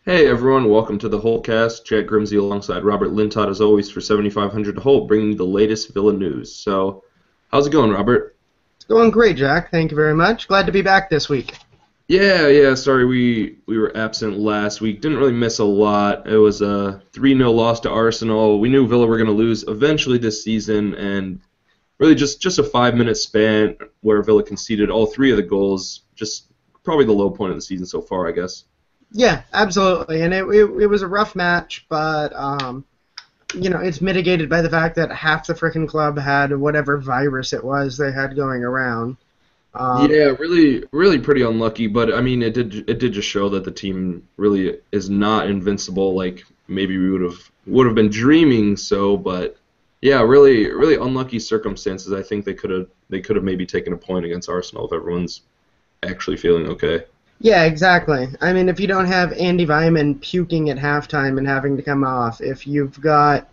Hey everyone, welcome to the Holtecast. Jack Grimsey alongside Robert Lintott as always for 7500 Holt, bringing you the latest Villa news. So, how's it going, Robert? It's going great, Jack. Thank you very much. Glad to be back this week. Yeah. Sorry we were absent last week. Didn't really miss a lot. It was a 3-0 loss to Arsenal. We knew Villa were going to lose eventually this season, and really just a 5-minute span where Villa conceded all three of the goals. Just probably the low point of the season so far, I guess. Yeah, absolutely. And it was a rough match, but it's mitigated by the fact that half the frickin' club had whatever virus it was they had going around. Um, Yeah, really pretty unlucky, but I mean it did just show that the team really is not invincible like maybe we would have been dreaming so, but yeah, really unlucky circumstances. I think they could have maybe taken a point against Arsenal if everyone's actually feeling okay. yeah, exactly. I mean, if you don't have Andy Vyman puking at halftime and having to come off, if you've got,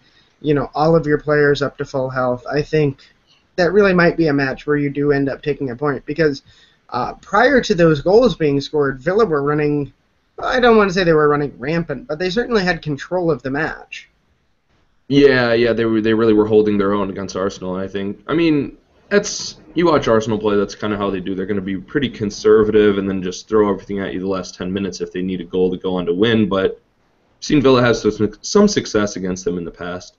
all of your players up to full health, I think that really might be a match where you do end up taking a point because prior to those goals being scored, Villa were running. I don't want to say they were running rampant, but they certainly had control of the match. Yeah, they really were holding their own against Arsenal, and I mean, that's you watch Arsenal play, that's kind of how they do. They're going to be pretty conservative and then just throw everything at you the last 10 minutes if they need a goal to go on to win, but I've seen Villa have some success against them in the past.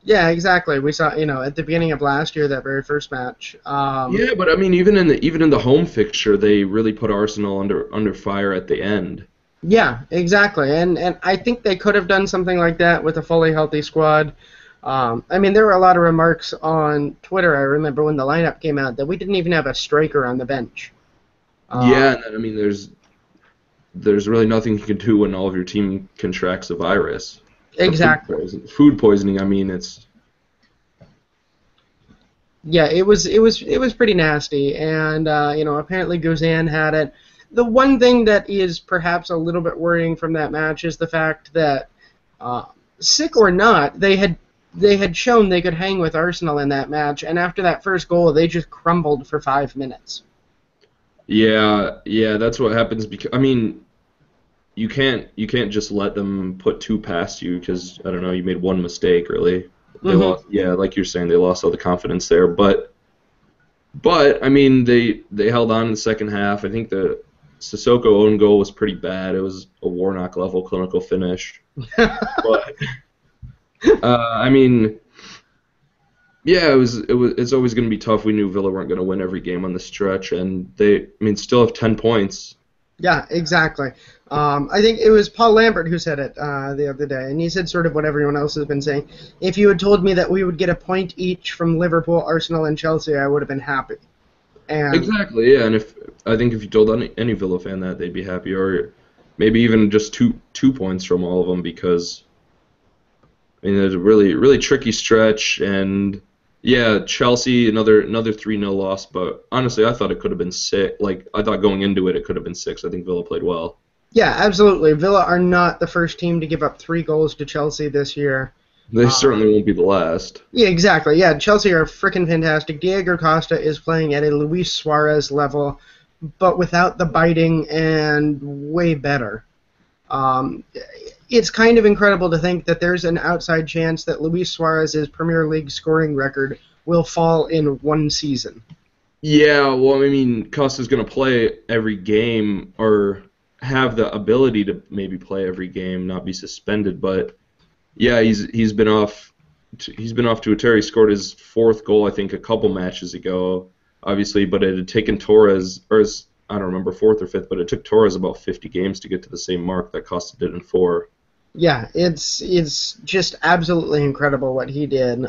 Yeah, exactly. We saw, at the beginning of last year, that very first match. Yeah, but I mean, even in the home fixture, they really put Arsenal under fire at the end. Yeah, exactly. And I think they could have done something like that with a fully healthy squad. I mean, there were a lot of remarks on Twitter, I remember when the lineup came out, that we didn't even have a striker on the bench. Uh, Yeah, and then, I mean, there's really nothing you can do when all of your team contracts a virus. A exactly. food poisoning. I mean, it's Yeah, it was pretty nasty, and apparently Guzan had it. The one thing that is perhaps a little bit worrying from that match is the fact that, uh, sick or not, they had shown they could hang with Arsenal in that match, and after that first goal, they just crumbled for 5 minutes. yeah. That's what happens because I mean, you can't just let them put two past you because I don't know, you made one mistake really. They Hmm. lost. Yeah, like you're saying, they lost all the confidence there. But I mean, they held on in the second half. I think the Sissoko own goal was pretty bad. It was a Warnock level clinical finish. But I mean, yeah, it's always going to be tough. We knew Villa weren't going to win every game on the stretch, and I mean, still have 10 points. Yeah, exactly. I think it was Paul Lambert who said it the other day, and he said sort of what everyone else has been saying. If you had told me that we would get a point each from Liverpool, Arsenal, and Chelsea, I would have been happy. And Exactly, yeah. And if you told any Villa fan that, they'd be happy, or maybe even just two points from all of them because I mean, it's a really tricky stretch, and yeah, Chelsea another 3-0 loss. But honestly, I thought it could have been six. Like I thought going into it, it could have been six. I think Villa played well. yeah, absolutely. Villa are not the first team to give up 3 goals to Chelsea this year. They Uh, certainly won't be the last. yeah, exactly. Yeah, Chelsea are freaking fantastic. Diego Costa is playing at a Luis Suarez level, but without the biting and way better. Um, it's kind of incredible to think that there's an outside chance that Luis Suarez's Premier League scoring record will fall in one season. Yeah, well, I mean, Costa's going to play every game or have the ability to maybe play every game, not be suspended. But yeah, he's been off to a tear. He scored his fourth goal, I think, a couple matches ago, obviously, but it had taken Torres, I don't remember, fourth or fifth, but it took Torres about 50 games to get to the same mark that Costa did in four. Yeah, it's just absolutely incredible what he did.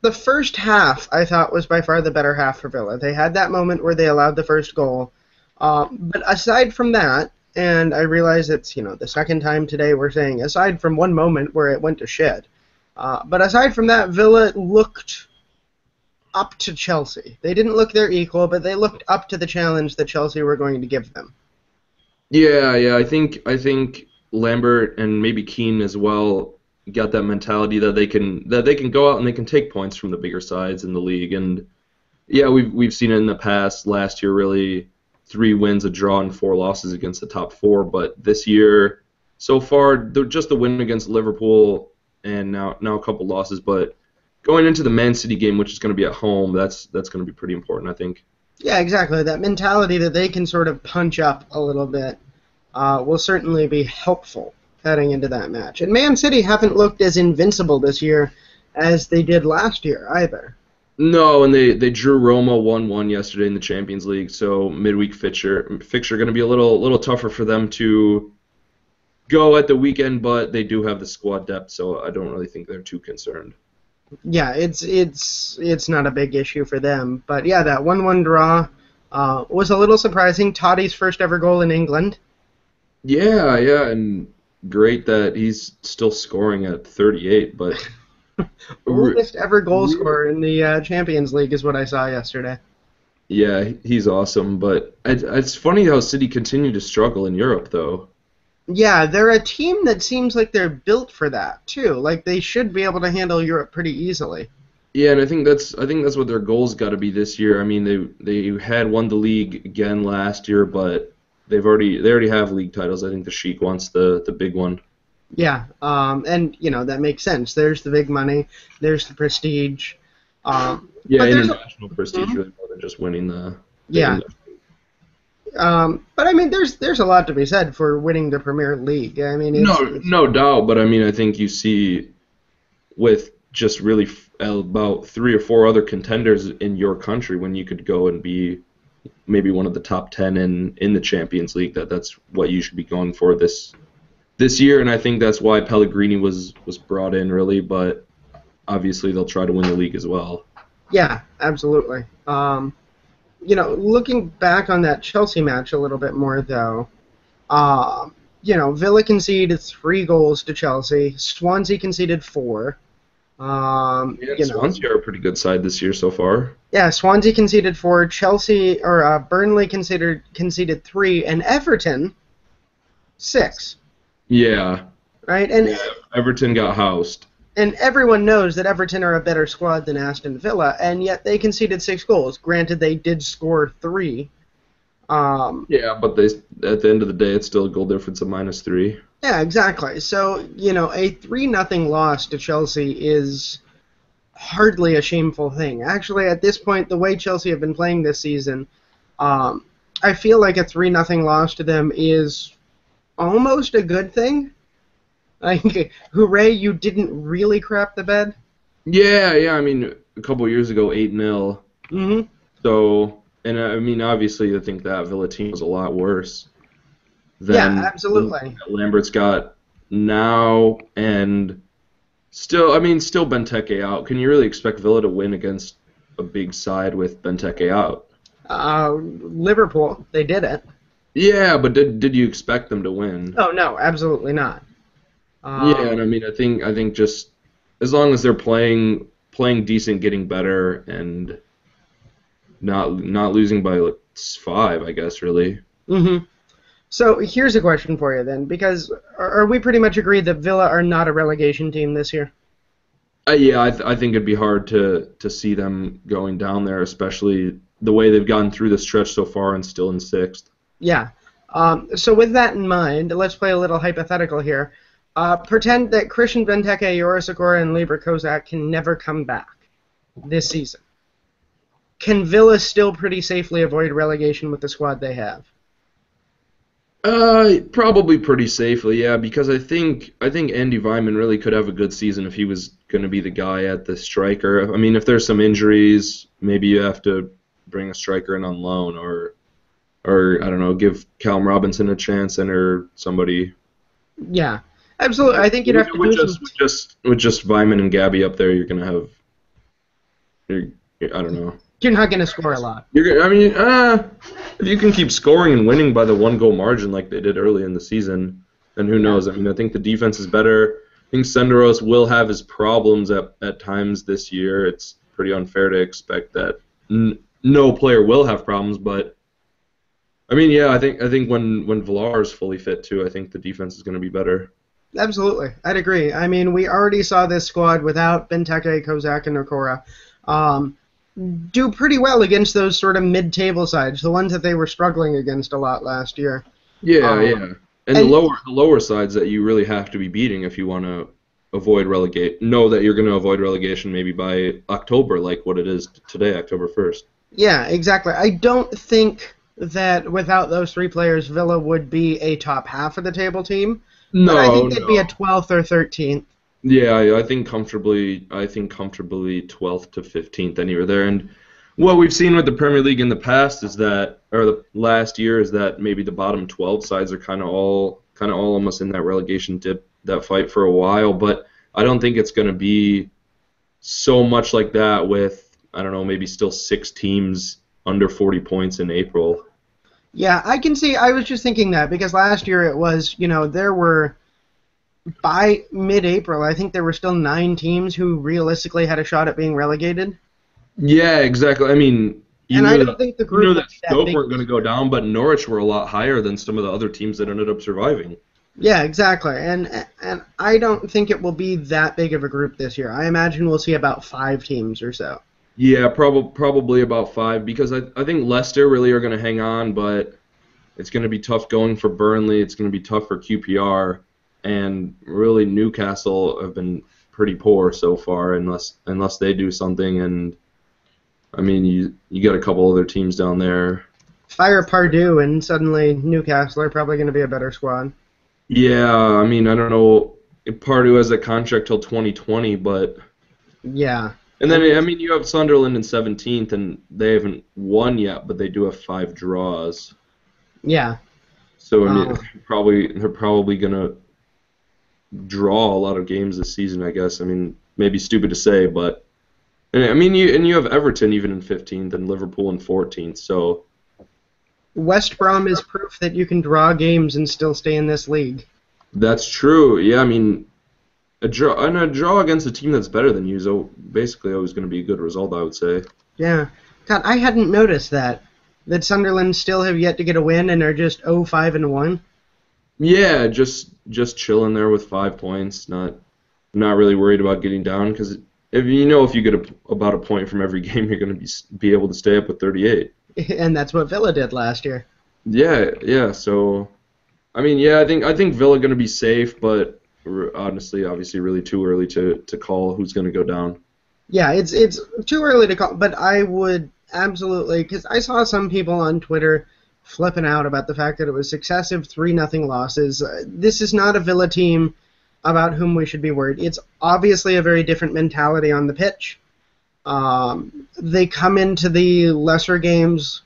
The first half, I thought, was by far the better half for Villa. They had that moment where they allowed the first goal. But aside from that, and I realize it's, the second time today we're saying, aside from one moment where it went to shit, but aside from that, Villa looked up to Chelsea. They didn't look their equal, but they looked up to the challenge that Chelsea were going to give them. Yeah. I think Lambert and maybe Keane as well got that mentality that they can go out and they can take points from the bigger sides in the league. And yeah, we've seen it in the past. Last year, really, 3 wins, a draw, and 4 losses against the top 4. But this year, so far, just the win against Liverpool and now a couple losses. But going into the Man City game, which is going to be at home, that's going to be pretty important, I think. Yeah, exactly. That mentality that they can sort of punch up a little bit will certainly be helpful heading into that match. And Man City haven't looked as invincible this year as they did last year either. No, and they drew Roma 1-1 yesterday in the Champions League, so midweek fixture going to be a little tougher for them to go at the weekend, but they do have the squad depth, so I don't really think they're too concerned. Yeah, it's not a big issue for them. But yeah, that 1-1 draw was a little surprising. Toddy's first ever goal in England. Yeah, and great that he's still scoring at 38, but oldest ever goal scorer in the Champions League is what I saw yesterday. Yeah, he's awesome, but it's funny how City continue to struggle in Europe, though. Yeah, they're a team that seems like they're built for that too. Like they should be able to handle Europe pretty easily. Yeah, and I think that's what their goals got to be this year. I mean, they had won the league again last year, but they already have league titles. I think the Sheik wants the big one. Yeah, and that makes sense. There's the big money. There's the prestige. Yeah, international prestige really more than just winning the yeah. But I mean, there's a lot to be said for winning the Premier League. I mean, no doubt. But I mean, I think you see with just really about 3 or 4 other contenders in your country when you could go and be maybe one of the top 10 in the Champions League. That's what you should be going for this year, and I think that's why Pellegrini was brought in really. But obviously, they'll try to win the league as well. Yeah, absolutely. Looking back on that Chelsea match a little bit more, though, Villa conceded 3 goals to Chelsea. Swansea conceded 4. Swansea are a pretty good side this year so far. Yeah, Swansea conceded 4. Burnley conceded 3, and Everton 6. Yeah. Right, and Everton got housed. And everyone knows that Everton are a better squad than Aston Villa, and yet they conceded 6 goals. Granted, they did score 3. Yeah, but at the end of the day, it's still a goal difference of -3. Yeah, exactly. So, a 3-0 loss to Chelsea is hardly a shameful thing. Actually, at this point, the way Chelsea have been playing this season, I feel like a 3-0 loss to them is almost a good thing. Like, hooray, you didn't really crap the bed. Yeah. I mean, a couple years ago, 8-0. Mm-hmm. So, and I mean, obviously, I think that Villa team was a lot worse than absolutely. Lambert's got now, and still Benteke out. Can you really expect Villa to win against a big side with Benteke out? Liverpool, they did it. Yeah, but did you expect them to win? Oh no, absolutely not. Yeah, and I mean, I think just as long as they're playing decent, getting better, and not losing by 5, I guess, really. Mm-hmm. So here's a question for you then, because are we pretty much agreed that Villa are not a relegation team this year? Yeah, I think it'd be hard to see them going down there, especially the way they've gotten through the stretch so far and still in 6th. Yeah. So with that in mind, let's play a little hypothetical here. Pretend that Christian Benteke, Yoris Sakura, and Libor Kozak can never come back this season. Can Villa still pretty safely avoid relegation with the squad they have? Probably pretty safely, yeah, because I think Andy Weimann really could have a good season if he was going to be the guy at the striker. I mean, if there's some injuries, maybe you have to bring a striker in on loan, or I don't know, give Callum Robinson a chance or somebody. Yeah, absolutely. I think you'd have to with just Weimann and Gabby up there, you're gonna have. I don't know. You're not gonna score a lot. If you can keep scoring and winning by the 1-goal margin like they did early in the season, then who knows? I mean, I think the defense is better. I think Senderos will have his problems at times this year. It's pretty unfair to expect that no player will have problems, but I mean, yeah, I think when Villar is fully fit too, I think the defense is going to be better. Absolutely, I'd agree. I mean, we already saw this squad without Benteke, Kozak, and Okora. do pretty well against those sort of mid-table sides, the ones that they were struggling against a lot last year. Yeah, Um, yeah. And and the lower sides that you really have to be beating if you want to avoid relegate. Know that you're going to avoid relegation maybe by October, like what it is today, October 1st. yeah, exactly. I don't think that without those three players, Villa would be a top half of the table team, but I No, think they'd be a no. 12th or 13th. Yeah, I think comfortably. I think comfortably 12th to 15th, anywhere there. And what we've seen with the Premier League in the past is that, or the last year, is that maybe the bottom 12 sides are kind of all almost in that relegation dip, that fight for a while. But I don't think it's going to be so much like that with, I don't know, maybe still 6 teams under 40 points in April. Yeah, I can see. I was just thinking that because last year it was, there were by mid-April, I think there were still 9 teams who realistically had a shot at being relegated. Yeah, exactly. I mean, And I don't think the you group knew would that be that Stoke big weren't going to this go year. down, but Norwich were a lot higher than some of the other teams that ended up surviving. Yeah, exactly. And I don't think it will be that big of a group this year. I imagine we'll see about 5 teams or so. Yeah, probably about 5 because I think Leicester really are going to hang on, but it's going to be tough going for Burnley. It's going to be tough for QPR, and really Newcastle have been pretty poor so far unless they do something. And I mean, you got a couple other teams down there. Fire Pardue, and suddenly Newcastle are probably going to be a better squad. Yeah, I mean, I don't know if Pardew has a contract till 2020, but Yeah. and then And I mean you have Sunderland in 17th, and they haven't won yet, but they do have 5 draws. yeah. So I mean, Uh, they're probably gonna draw a lot of games this season, I guess. I mean, maybe stupid to say, but and I mean you have Everton even in 15th and Liverpool in 14th. So West Brom is proof that you can draw games and still stay in this league. that's true. Yeah, I mean a draw against a team that's better than you is basically always going to be a good result, I would say. Yeah. God, I hadn't noticed that Sunderland still have yet to get a win and are just 0-5-1. Yeah, just chilling there with 5 points, not really worried about getting down because if you get about a point from every game, you're going to be able to stay up with 38. And that's what Villa did last year. Yeah, yeah. So, I mean, yeah, I think Villa going to be safe, but honestly, obviously, really too early to call who's going to go down. Yeah, it's too early to call, but I would absolutely, because I saw some people on Twitter flipping out about the fact that it was successive 3-0 losses. This is not a Villa team about whom we should be worried. It's obviously a very different mentality on the pitch. They come into the lesser games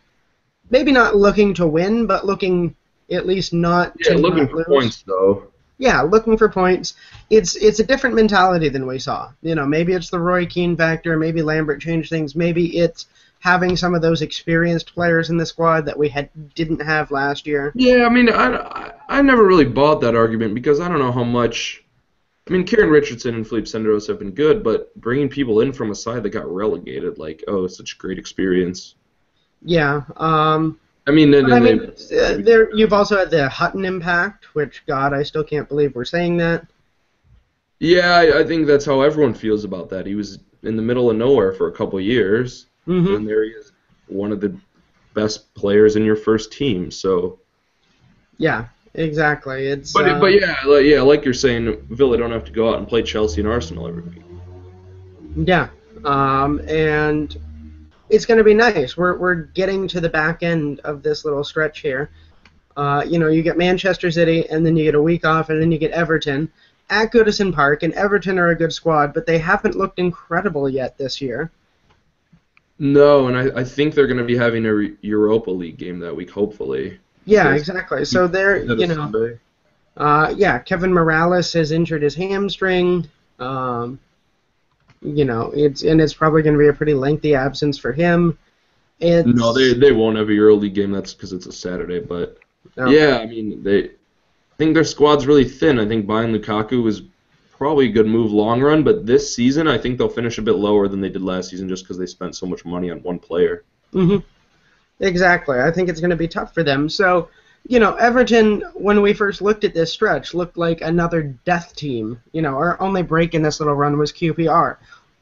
maybe not looking to win, but looking at least not Yeah, to looking not for lose. points though. Yeah, looking for points. It's a different mentality than we saw. Maybe it's the Roy Keane factor. Maybe Lambert changed things. Maybe it's having some of those experienced players in the squad that we didn't have last year. Yeah, I mean, I never really bought that argument because I don't know how much. I mean, Kieran Richardson and Felipe Senderos have been good, but bringing people in from a side that got relegated, like, oh, it's such a great experience. Yeah. I mean, But I mean, there you've also had the Hutton impact, which God, I still can't believe we're saying that. yeah, I think that's how everyone feels about that. He was in the middle of nowhere for a couple of years, Hmm. and there he is, one of the best players in your first team. So, Yeah, exactly. It's but yeah, like you're saying, Villa don't have to go out and play Chelsea and Arsenal every week. yeah, and it's going to be nice. We're getting to the back end of this little stretch here. You get Manchester City, and then you get a week off, and then you get Everton at Goodison Park, and Everton are a good squad, but they haven't looked incredible yet this year. No, and I think they're going to be having a Europa League game that week, hopefully. Yeah, Because exactly. So they're, is that a Sunday? Kevin Morales has injured his hamstring. It's probably going to be a pretty lengthy absence for him. No, they won't have a Euro League game. That's because it's a Saturday. But Okay. yeah, I mean, I think their squad's really thin. I think buying Lukaku is probably a good move long run. But this season, I think they'll finish a bit lower than they did last season, just because they spent so much money on one player. Hmm. Exactly. I think it's going to be tough for them. So, Everton, when we first looked at this stretch, looked like another death team. Our only break in this little run was QPR.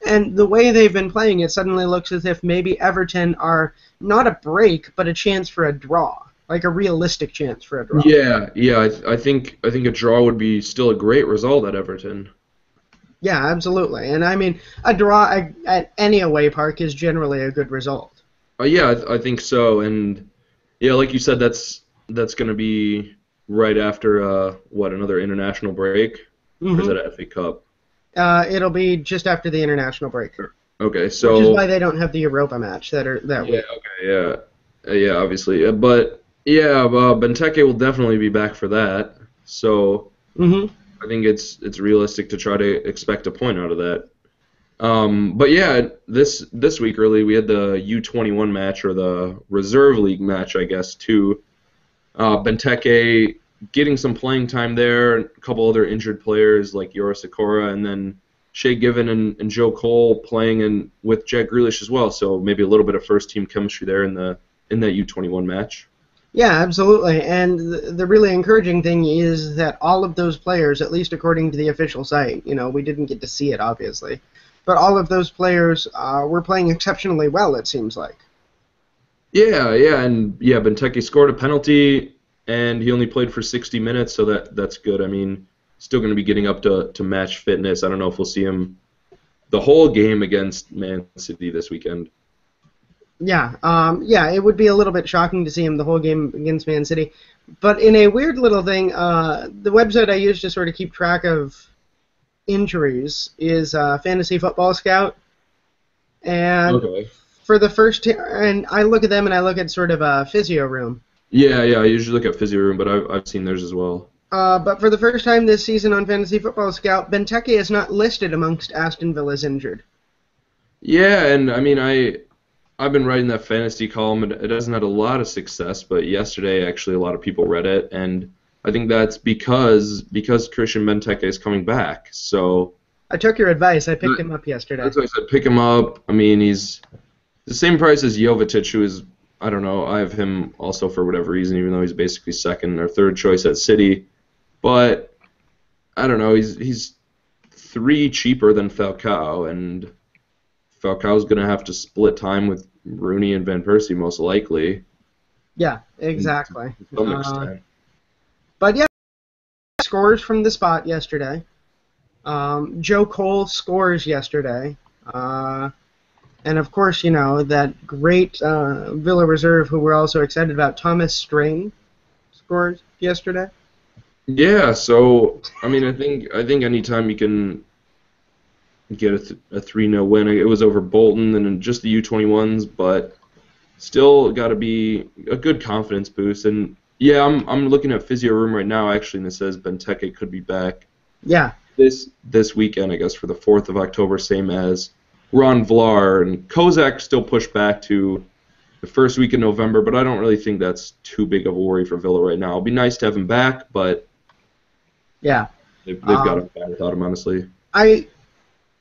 And the way they've been playing, it suddenly looks as if maybe Everton are not a break, but a chance for a draw, like a realistic chance for a draw. Yeah, yeah. I think a draw would be still a great result at Everton. Yeah, absolutely. And I mean, a draw at any away park is generally a good result. Yeah, I think so. And yeah, like you said, that's going to be right after another international break, or is Hmm. that a FA Cup? It'll be just after the international break, Okay, which is so why they don't have the Europa match that yeah, week. okay, yeah, yeah, obviously, but yeah, Benteke will definitely be back for that. So Hmm. I think it's realistic to try to expect a point out of that. But yeah, this week early we had the U21 match or the reserve league match, I guess, too. Benteke getting some playing time there, a couple other injured players like Yora Sakura, and then Shea Given and Joe Cole playing with Jack Grealish as well. So maybe a little bit of first team chemistry there in that U21 match. Yeah, absolutely. And the really encouraging thing is that all of those players, at least according to the official site, we didn't get to see it, obviously, but all of those players were playing exceptionally well, it seems like. Yeah, yeah, and yeah, Benteke scored a penalty, and he only played for 60 minutes, so that's good. I mean, still going to be getting up to match fitness. I don't know if we'll see him the whole game against Man City this weekend. Yeah, it would be a little bit shocking to see him the whole game against Man City. But in a weird little thing, the website I use to sort of keep track of injuries is Fantasy Football Scout. And Okay. for the and I look at them and I look at sort of a physio room. Yeah, yeah. I usually look at Physio Room, but I've seen theirs as well. But for the first time this season on Fantasy Football Scout, Benteke is not listed amongst Aston Villa's injured. Yeah, and I mean I've been writing that fantasy column, and it hasn't had a lot of success, but yesterday actually a lot of people read it, and I think that's because Christian Benteke is coming back. So I took your advice. I picked that- him up yesterday. that's why I said pick him up. I mean he's the same price as Jovetic, who is I don't know. I have him also for whatever reason, even though he's basically second or third choice at City. But I don't know. He's three cheaper than Falcao, and Falcao's going to have to split time with Rooney and Van Persie most likely, Yeah, exactly. to some extent. But yeah, scores from the spot yesterday. Joe Cole scores yesterday. And of course, that great Villa reserve who we're also excited about, Thomas Strain, scores yesterday. Yeah, so I mean, I think anytime you can get a 3-0 win, it was over Bolton and just the U21s, but still got to be a good confidence boost. And yeah, I'm looking at Physio Room right now actually, and it says Benteke could be back Yeah, this weekend, I guess, for the 4th of October, same as Ron Vlaar, and Kozak still pushed back to the first week in November, but I don't really think that's too big of a worry for Villa right now. It'd be nice to have him back, but yeah. they've got him back without him, honestly. I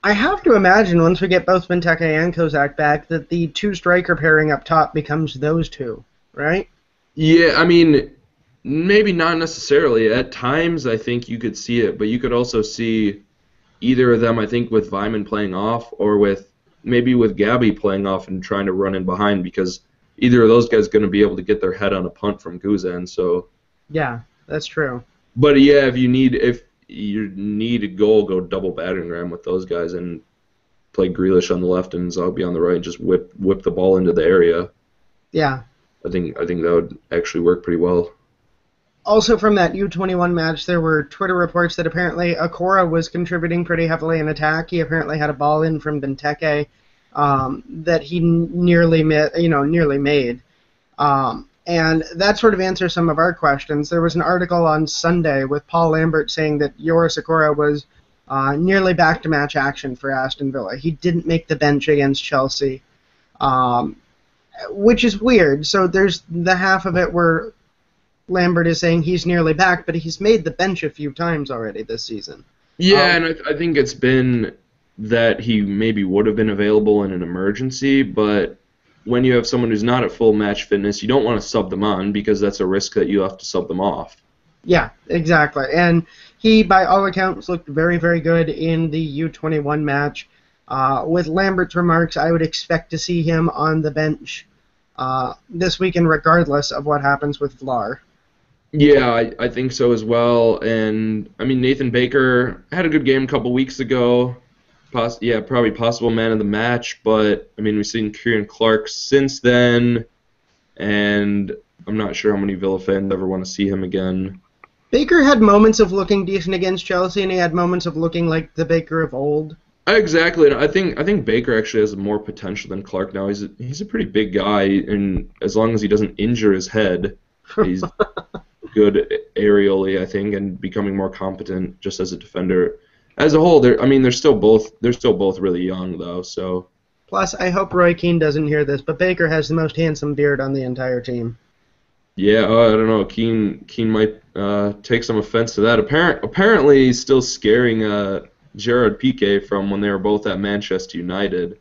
I have to imagine once we get both Benteke and Kozak back that the two striker pairing up top becomes those two, right? Yeah, I mean, maybe not necessarily. At times, I think you could see it, but you could also see either of them, I think, with Vyman playing off or with Gabby playing off and trying to run in behind because either of those guys are going to be able to get their head on a punt from Guzan. So, Yeah, that's true. but yeah, if you need a goal, go double battering ram with those guys and play Grealish on the left and Zogby on the right and just whip the ball into the area. Yeah. I think that would actually work pretty well. Also from that U21 match, there were Twitter reports that apparently Akora was contributing pretty heavily in attack. He apparently had a ball in from Benteke that he nearly made. And that sort of answers some of our questions. There was an article on Sunday with Paul Lambert saying that Yoris Akora was nearly back to match action for Aston Villa. He didn't make the bench against Chelsea, which is weird. So there's the half of it where Lambert is saying he's nearly back, but he's made the bench a few times already this season. Yeah, and I think it's been that he maybe would have been available in an emergency, but when you have someone who's not at full match fitness, you don't want to sub them on because that's a risk that you have to sub them off. Yeah, exactly. And he, by all accounts, looked very, very good in the U21 match. With Lambert's remarks, I would expect to see him on the bench this weekend, regardless of what happens with Vlar. Yeah, I think so as well. And I mean, Nathan Baker had a good game a couple weeks ago. Yeah, probably possible man of the match. But I mean, we've seen Kieran Clark since then, and I'm not sure how many Villa fans ever want to see him again. Baker had moments of looking decent against Chelsea, and he had moments of looking like the Baker of old. Exactly, and I think Baker actually has more potential than Clark now. He's a pretty big guy, and as long as he doesn't injure his head, he's good aerially, I think, and becoming more competent just as a defender. As a whole, they're still both really young though. So. Plus, I hope Roy Keane doesn't hear this, but Baker has the most handsome beard on the entire team. Yeah, I don't know. Keane might take some offense to that. Apparently, he's still scaring Gerard Piqué from when they were both at Manchester United.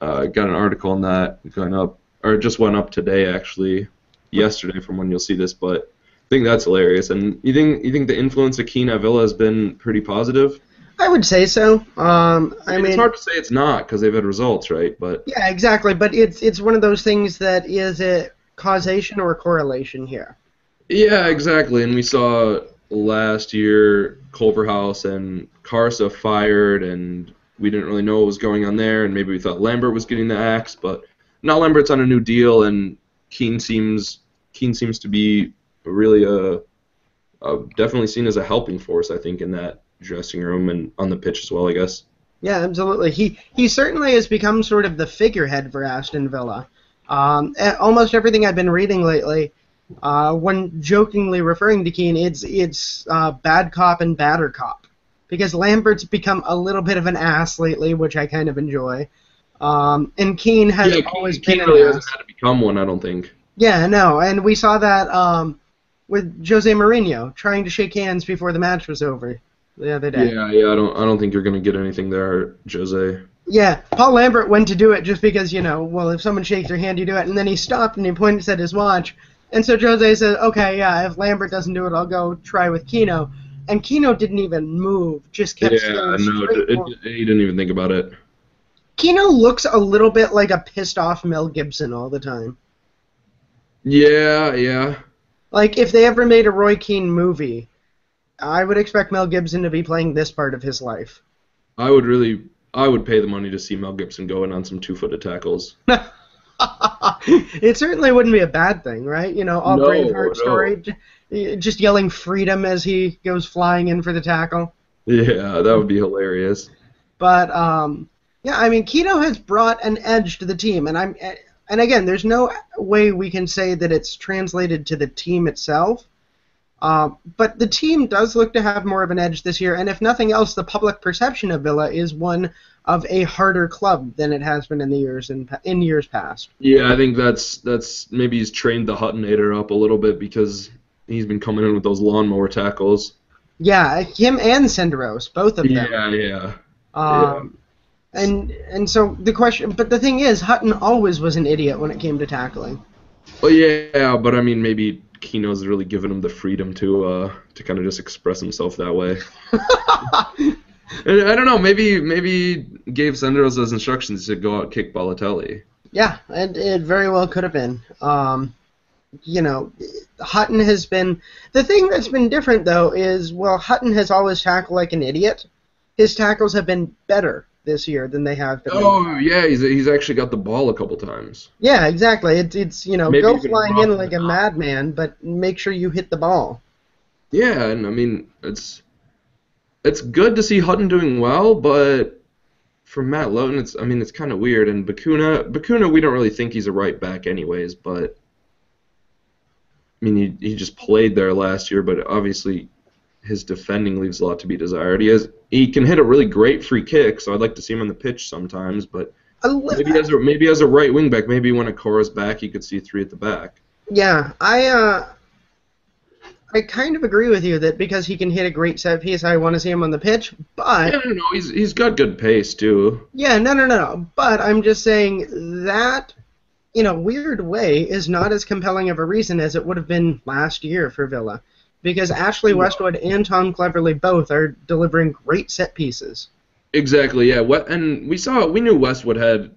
Got an article on that going up, or it just went up today actually, yesterday from when you'll see this. But I think that's hilarious. And you think the influence of Keane at Villa has been pretty positive? I would say so. I mean, it's hard to say it's not because they've had results, right? But yeah, exactly. But it's one of those things that is a causation or correlation here. Yeah, exactly. And we saw last year Culverhouse and Carsa fired, and we didn't really know what was going on there. And maybe we thought Lambert was getting the axe, but now Lambert's on a new deal, and Keane seems to be really definitely seen as a helping force, I think, in that dressing room and on the pitch as well, I guess. Yeah, absolutely. He certainly has become sort of the figurehead for Aston Villa. Almost everything I've been reading lately, when jokingly referring to Keane, it's bad cop and badder cop, because Lambert's become a little bit of an ass lately, which I kind of enjoy. And Keane has always been really an ass. hasn't had to become one, I don't think. Yeah, no, and we saw that with Jose Mourinho trying to shake hands before the match was over the other day. Yeah, I don't think you're gonna get anything there, Jose. Yeah, Paul Lambert went to do it just because, well, if someone shakes your hand, you do it. And then he stopped and he pointed at his watch. And so Jose said, okay, yeah, if Lambert doesn't do it, I'll go try with Keno. And Keno didn't even move, just kept staring straight forward. He didn't even think about it. Keno looks a little bit like a pissed-off Mel Gibson all the time. Yeah. Like, if they ever made a Roy Keane movie, I would expect Mel Gibson to be playing this part of his life. I would pay the money to see Mel Gibson go in on some two-footed tackles. It certainly wouldn't be a bad thing, right? Braveheart story, just yelling freedom as he goes flying in for the tackle. Yeah, that would be hilarious. But yeah, I mean, Keno has brought an edge to the team, and again, there's no way we can say that it's translated to the team itself. But the team does look to have more of an edge this year, and if nothing else, the public perception of Villa is one of a harder club than it has been in years past. Yeah, I think that's maybe he's trained the Huttonator up a little bit because he's been coming in with those lawnmower tackles. Yeah, him and Senderos, both of them. Yeah. And so the question, but the thing is, Hutton always was an idiot when it came to tackling. Well, yeah, but I mean, maybe Keno's really given him the freedom to kind of just express himself that way. And I don't know, maybe gave Senderos those instructions to go out and kick Balotelli. Yeah, it very well could have been. Hutton has been... The thing that's been different, though, is, well, Hutton has always tackled like an idiot. His tackles have been better this year than they have been. Oh, yeah, he's actually got the ball a couple times. Yeah, exactly. It's Maybe go flying in like a madman, but make sure you hit the ball. Yeah, and I mean, it's good to see Hutton doing well, but for Matt Lowton, it's kind of weird. And Bakuna, we don't really think he's a right back anyways, but I mean, he just played there last year, but obviously his defending leaves a lot to be desired. He can hit a really great free kick, so I'd like to see him on the pitch sometimes, but maybe as a right wing back, maybe when Akora's back, you could see three at the back. Yeah, I kind of agree with you that because he can hit a great set piece, I want to see him on the pitch, but... Yeah, no, he's got good pace, too. Yeah, no. But I'm just saying that, in a weird way, is not as compelling of a reason as it would have been last year for Villa. Because Ashley Westwood and Tom Cleverley both are delivering great set pieces. Exactly, yeah. We knew Westwood had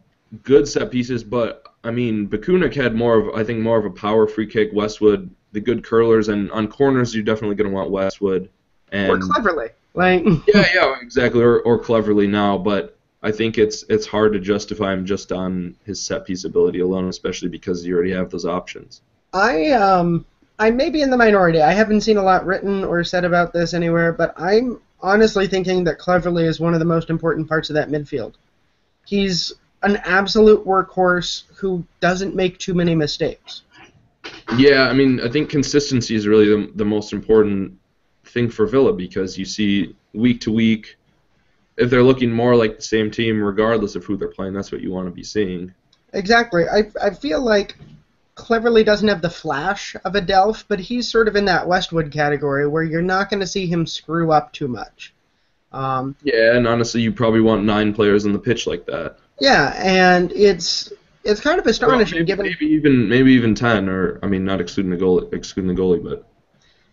good set pieces, but I mean, Bakunik had I think more of a power free kick. Westwood, the good curlers, and on corners, you're definitely going to want Westwood. Or And Cleverly. Like, yeah, exactly, or cleverly now. But I think it's hard to justify him just on his set piece ability alone, especially because you already have those options. I may be in the minority. I haven't seen a lot written or said about this anywhere, but I'm honestly thinking that Cleverly is one of the most important parts of that midfield. He's an absolute workhorse who doesn't make too many mistakes. Yeah, I mean, I think consistency is really the most important thing for Villa because you see week to week, if they're looking more like the same team, regardless of who they're playing, that's what you want to be seeing. Exactly. I feel like Cleverly doesn't have the flash of a Delph, but he's sort of in that Westwood category where you're not going to see him screw up too much. Yeah, and honestly, you probably want 9 players on the pitch like that. Yeah, and it's kind of Well, astonishing given maybe even 10, or I mean, not excluding the goalie, but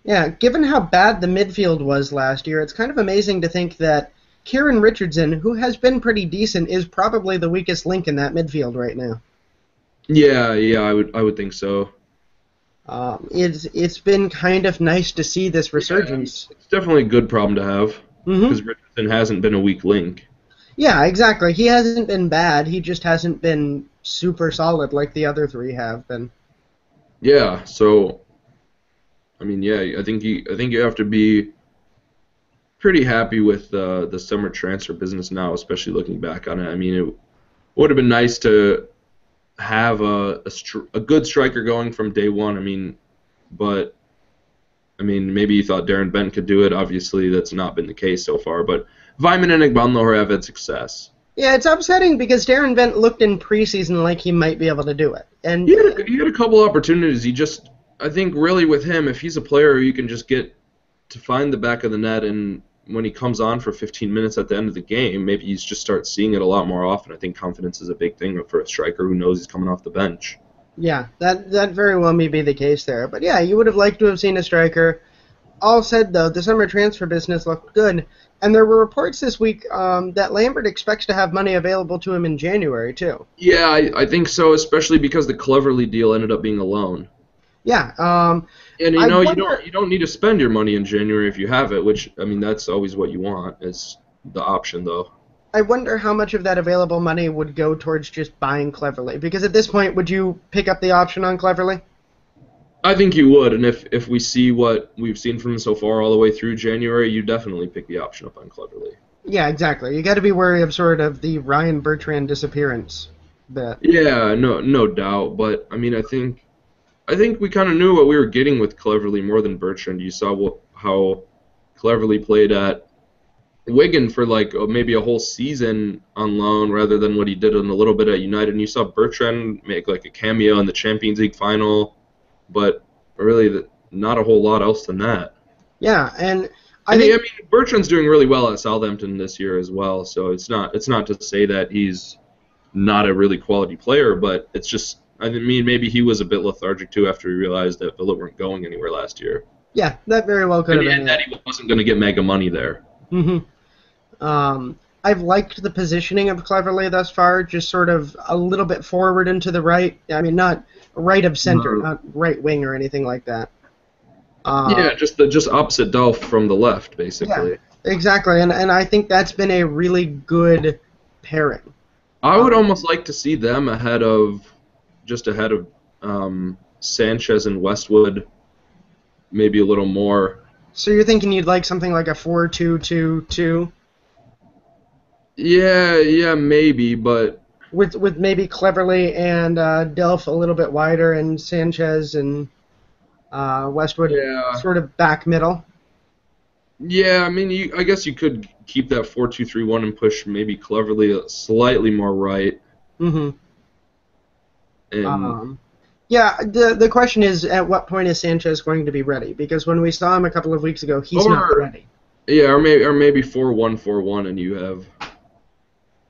yeah, given how bad the midfield was last year, it's kind of amazing to think that Kieran Richardson, who has been pretty decent, is probably the weakest link in that midfield right now. yeah, I would think so. It's been kind of nice to see this Yeah, resurgence. it's definitely a good problem to have Hmm. because Richardson hasn't been a weak link. Yeah, exactly. He hasn't been bad. He just hasn't been super solid like the other three have been. Yeah, so I mean, yeah, I think you have to be pretty happy with the summer transfer business now, especially looking back on it. I mean, it would have been nice to have a good striker going from day one. I mean, but I mean, maybe you thought Darren Bent could do it. Obviously, that's not been the case so far. But Vyman and Igbanlo have had success. Yeah, it's upsetting because Darren Bent looked in preseason like he might be able to do it. And He had a couple opportunities. I think, really with him, if he's a player who you can just get to find the back of the net, and when he comes on for 15 minutes at the end of the game, maybe you just start seeing it a lot more often. I think confidence is a big thing for a striker who knows he's coming off the bench. yeah, that very well may be the case there. But yeah, you would have liked to have seen a striker. All said, though, the summer transfer business looked good. And there were reports this week that Lambert expects to have money available to him in January, too. Yeah, I think so, especially because the Cleverly deal ended up being a loan. Yeah, And I you wonder, don't need to spend your money in January if you have it, which I mean that's always what you want is the option though. I wonder how much of that available money would go towards just buying Cleverly. Because at this point, would you pick up the option on Cleverly? I think you would, and if we see what we've seen from him so far all the way through January, you definitely pick the option up on Cleverly. Yeah, exactly. You got to be wary of sort of the Ryan Bertrand disappearance bit. Yeah, no doubt, but I mean I think we kind of knew what we were getting with Cleverly more than Bertrand. You saw how Cleverly played at Wigan for like maybe a whole season on loan rather than what he did in a little bit at United. And you saw Bertrand make like a cameo in the Champions League final, but really not a whole lot else than that. Yeah, and I And I think mean Bertrand's doing really well at Southampton this year as well. So it's not to say that he's not a really quality player, but it's just I mean maybe he was a bit lethargic too after he realized that Villa weren't going anywhere last year, yeah, that very well could have been and that he wasn't going to get mega money there. it. I've liked the positioning of Cleverly thus far, just sort of a little bit forward and to the right. I mean, not right of center, No. not right wing or anything like that. Yeah, just opposite Dolph from the left, Yeah, basically. exactly, and I think that's been a really good pairing. I would Um, almost like to see them ahead of Sanchez and Westwood, maybe a little more. so you're thinking you'd like something like a 4-2-2-2 Yeah, maybe, but with maybe Cleverly and Delph a little bit wider and Sanchez and Westwood yeah, sort of back middle. yeah. I mean, I guess you could keep that 4-2-3-1 and push maybe Cleverly slightly more right, Hmm. and Yeah, the question is, at what point is Sanchez going to be ready? Because when we saw him a couple of weeks ago, he's not or ready. yeah, or maybe 4-1-4-1, and you have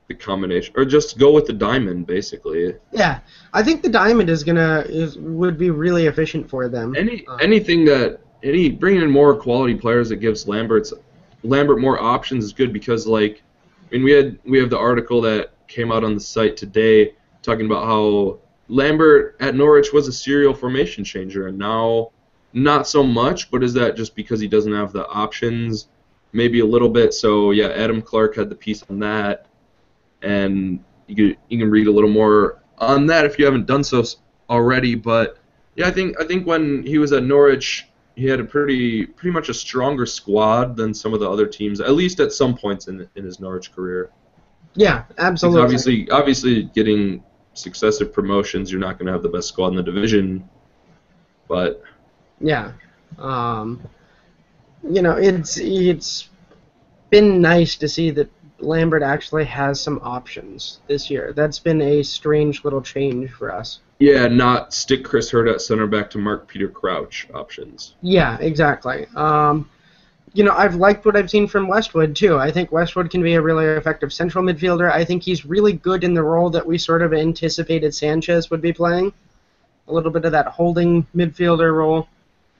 the combination, or just go with the diamond, basically. Yeah, I think the diamond would be really efficient for them. Bringing in more quality players that gives Lambert more options is good because like I mean, we have the article that came out on the site today talking about how Lambert at Norwich was a serial formation changer, and now not so much. But is that just because he doesn't have the options? Maybe a little bit. So yeah, Adam Clark had the piece on that, and you can read a little more on that if you haven't done so already. But yeah, I think when he was at Norwich, he had a pretty much a stronger squad than some of the other teams, at least at some points in his Norwich career. Yeah, absolutely. He's obviously getting successive promotions. You're not going to have the best squad in the division, but yeah, it's been nice to see that Lambert actually has some options this year. That's been a strange little change for us. Yeah, not stick Chris Hurd at center back to Mark Peter Crouch options. Yeah, exactly. I've liked what I've seen from Westwood, too. I think Westwood can be a really effective central midfielder. I think he's really good in the role that we sort of anticipated Sanchez would be playing. A little bit of that holding midfielder role.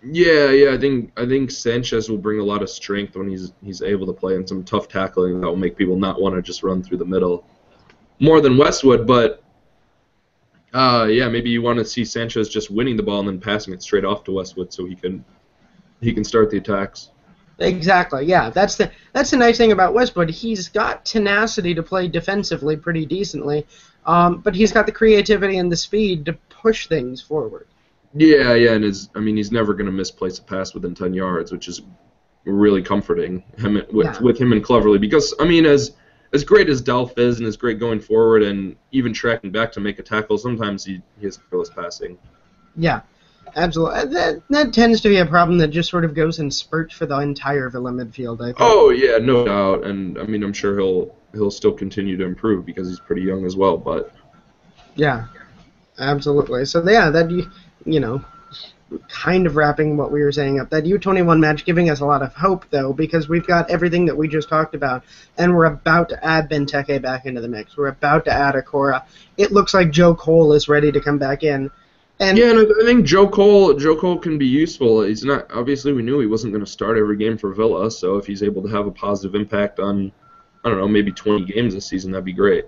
Yeah, I think Sanchez will bring a lot of strength when he's able to play in some tough tackling that will make people not want to just run through the middle. More than Westwood, but maybe you want to see Sanchez just winning the ball and then passing it straight off to Westwood so he can start the attacks. Exactly. Yeah, that's the nice thing about Westwood. He's got tenacity to play defensively pretty decently, but he's got the creativity and the speed to push things forward. Yeah, and he's never going to misplace a pass within 10 yards, which is really comforting with him and Cleverly, because as great as Delph is and as great going forward and even tracking back to make a tackle, sometimes he has careless passing. Yeah, absolutely. That tends to be a problem that just sort of goes in spurts for the entire Villa midfield, I think. Oh yeah, no doubt, and I'm sure he'll still continue to improve because he's pretty young as well. But yeah, absolutely. So yeah, that kind of wrapping what we were saying up. That U21 match giving us a lot of hope, though, because we've got everything that we just talked about, and we're about to add Benteke back into the mix. We're about to add Akora. It looks like Joe Cole is ready to come back in. And I think Joe Cole can be useful. He's not, obviously we knew he wasn't going to start every game for Villa, so if he's able to have a positive impact on, I don't know, maybe 20 games this season, that'd be great.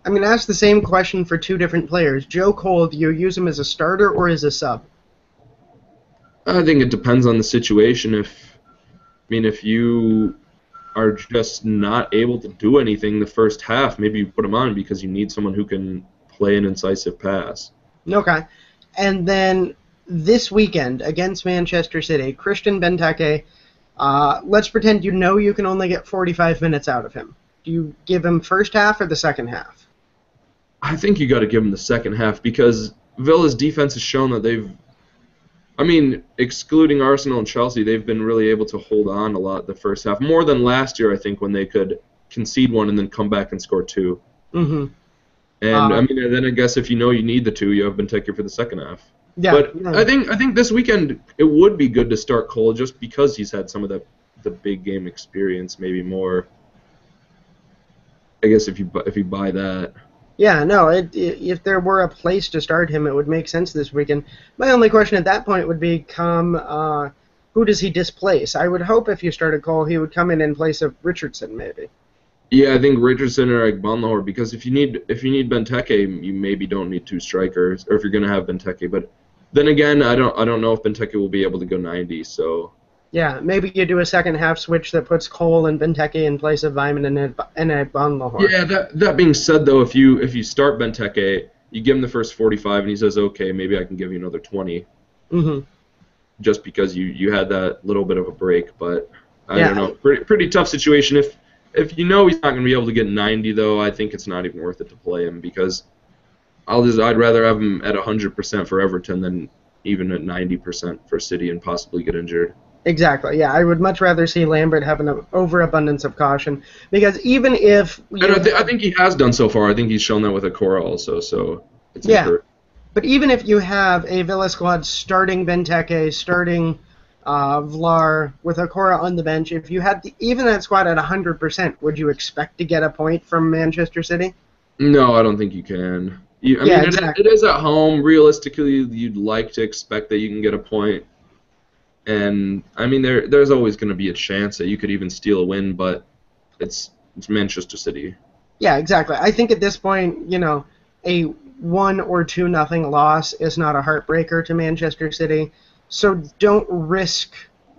Ask the same question for two different players. Joe Cole, do you use him as a starter or as a sub? I think it depends on the situation. If you are just not able to do anything the first half, maybe you put him on because you need someone who can play an incisive pass. Okay. And then this weekend against Manchester City, Christian Benteke, let's pretend you can only get 45 minutes out of him. Do you give him first half or the second half? I think you got to give him the second half because Villa's defense has shown that excluding Arsenal and Chelsea, they've been really able to hold on a lot the first half. More than last year, I think, when they could concede one and then come back and score two. Mm-hmm. And then I guess if you need the two, you have Benteke for the second half. Yeah. But yeah. I think this weekend it would be good to start Cole just because he's had some of the big game experience, maybe more. I guess if you buy that. Yeah, no. If there were a place to start him, it would make sense this weekend. My only question at that point would become, who does he displace? I would hope if you started Cole, he would come in place of Richardson, maybe. Yeah, I think Richardson or Bonlahor, because if you need Benteke, you maybe don't need two strikers, or if you're going to have Benteke. But then again, I don't know if Benteke will be able to go 90. So yeah, maybe you do a second half switch that puts Cole and Benteke in place of Vyman and Bonlahor. Yeah, that being said, though, if you start Benteke, you give him the first 45, and he says, okay, maybe I can give you another 20. Mm-hmm. Just because you had that little bit of a break, but I don't know, pretty tough situation. If he's not going to be able to get 90, though, I think it's not even worth it to play him because I'd rather have him at 100% for Everton than even at 90% for City and possibly get injured. Exactly. Yeah, I would much rather see Lambert have an overabundance of caution because even if I think he has done so far. I think he's shown that with Akora also. So it's encouraging. But even if you have a Villa squad starting Benteke, starting Vlar with Akora on the bench, if you had even that squad at 100%, would you expect to get a point from Manchester City? No, I don't think you can. Exactly. It is at home. Realistically, you'd like to expect that you can get a point. And there's always going to be a chance that you could even steal a win, but it's it's Manchester City. Yeah, exactly. I think at this point, a 1 or 2-0 loss is not a heartbreaker to Manchester City. So don't risk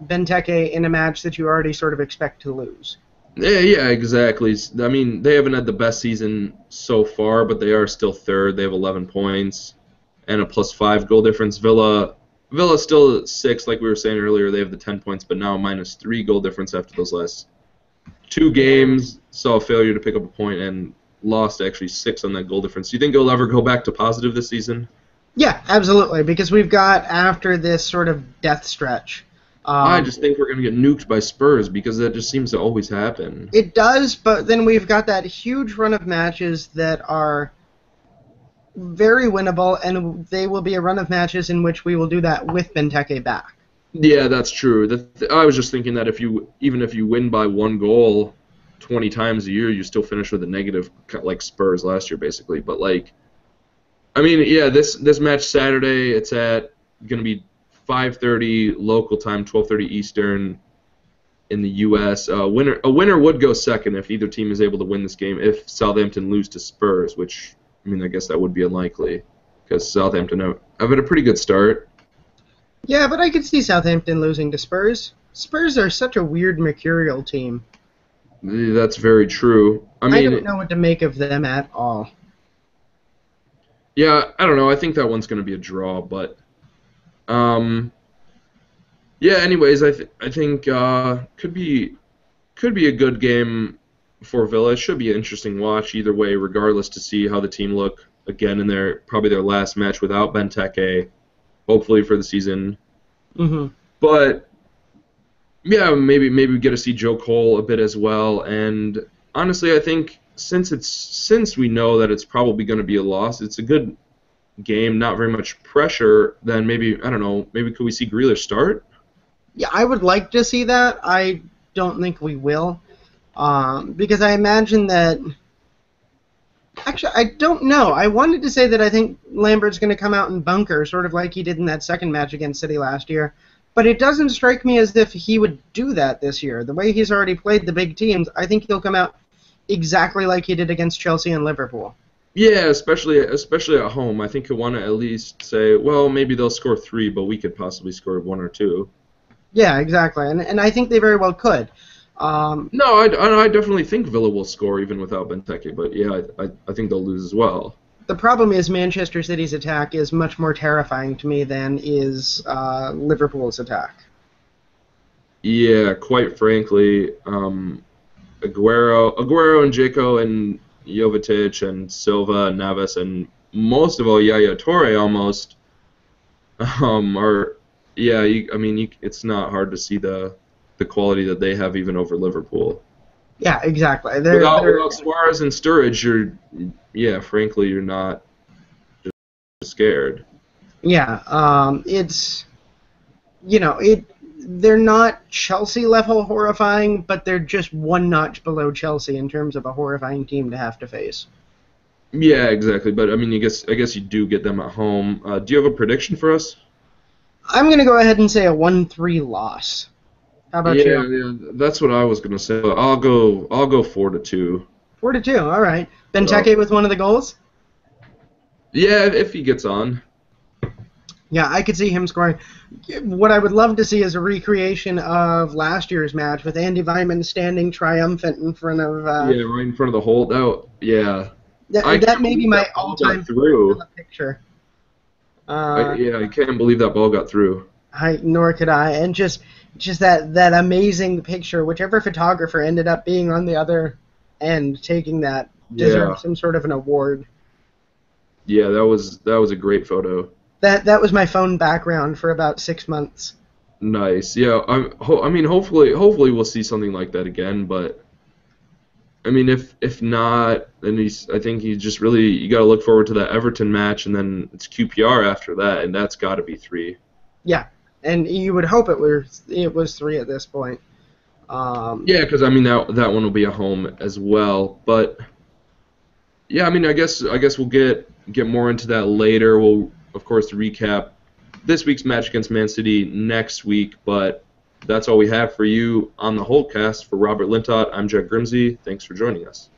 Benteke in a match that you already sort of expect to lose. Yeah, exactly. I mean, they haven't had the best season so far, but they are still third. They have 11 points and a +5 goal difference. Villa's still at 6, like we were saying earlier. They have the 10 points, but now -3 goal difference after those last 2 games. Saw a failure to pick up a point and lost actually 6 on that goal difference. Do you think it'll ever go back to positive this season? Yeah, absolutely, because we've got, after this sort of death stretch. I just think we're going to get nuked by Spurs because that just seems to always happen. It does, but then we've got that huge run of matches that are very winnable, and they will be a run of matches in which we will do that with Benteke back. Yeah, that's true. I was just thinking that even if you win by 1 goal 20 times a year, you still finish with a negative, like Spurs last year, basically. But I mean, yeah, this match Saturday, it's going to be 5:30 local time, 12:30 Eastern in the U.S. A winner would go second if either team is able to win this game. If Southampton lose to Spurs, which I mean, I guess that would be unlikely because Southampton have had a pretty good start. Yeah, but I could see Southampton losing to Spurs. Spurs are such a weird mercurial team. That's very true. I don't know what to make of them at all. Yeah, I don't know. I think that one's going to be a draw, but yeah. Anyways, I think could be a good game for Villa. It should be an interesting watch either way, regardless, to see how the team look again in probably their last match without Benteke, hopefully for the season. Mm-hmm. But yeah, maybe we get to see Joe Cole a bit as well. And honestly, I think since we know that it's probably going to be a loss, it's a good game, not very much pressure. Then maybe, I don't know, maybe could we see Grealish start? Yeah, I would like to see that. I don't think we will, because I imagine that. Actually, I don't know. I wanted to say that I think Lambert's going to come out and bunker, sort of like he did in that second match against City last year. But it doesn't strike me as if he would do that this year. The way he's already played the big teams, I think he'll come out exactly like he did against Chelsea and Liverpool. Yeah, especially at home. I think he'll want to at least say, well, maybe they'll score 3, but we could possibly score 1 or 2. Yeah, exactly. And I think they very well could. No, I definitely think Villa will score even without Benteke, but yeah, I think they'll lose as well. The problem is Manchester City's attack is much more terrifying to me than is Liverpool's attack. Yeah, quite frankly, Aguero and Dzeko and Jovetic and Silva and Navas and most of all Yaya Toure almost are it's not hard to see the quality that they have even over Liverpool. Yeah, exactly. Without Suarez and Sturridge, frankly, you're not just scared. Yeah, they're not Chelsea level horrifying, but they're just one notch below Chelsea in terms of a horrifying team to have to face. Yeah, exactly. But I mean, I guess you do get them at home. Do you have a prediction for us? I'm gonna go ahead and say a 1-3 loss. How about you? Yeah, that's what I was gonna say. I'll go 4-2. 4-2. All right. Benteke with one of the goals. Yeah, if he gets on. Yeah, I could see him scoring. What I would love to see is a recreation of last year's match with Andy Weimann standing triumphant in front of. Right in front of the hole. Yeah. That may be my all-time favorite picture. I can't believe that ball got through. Nor could I, and just that amazing picture. Whichever photographer ended up being on the other end taking that deserves some sort of an award. Yeah, that was a great photo. That was my phone background for about 6 months. Nice. Yeah, I mean, hopefully we'll see something like that again. But I mean, if not, then I think you got to look forward to that Everton match, and then it's QPR after that, and that's got to be 3. Yeah, and you would hope it was 3 at this point. Yeah, because I mean that one will be a home as well. But yeah, I mean, I guess we'll get more into that later. We'll of course recap this week's match against Man City next week. But that's all we have for you on the Holtecast. For Robert Lintott, I'm Jack Grimsey. Thanks for joining us.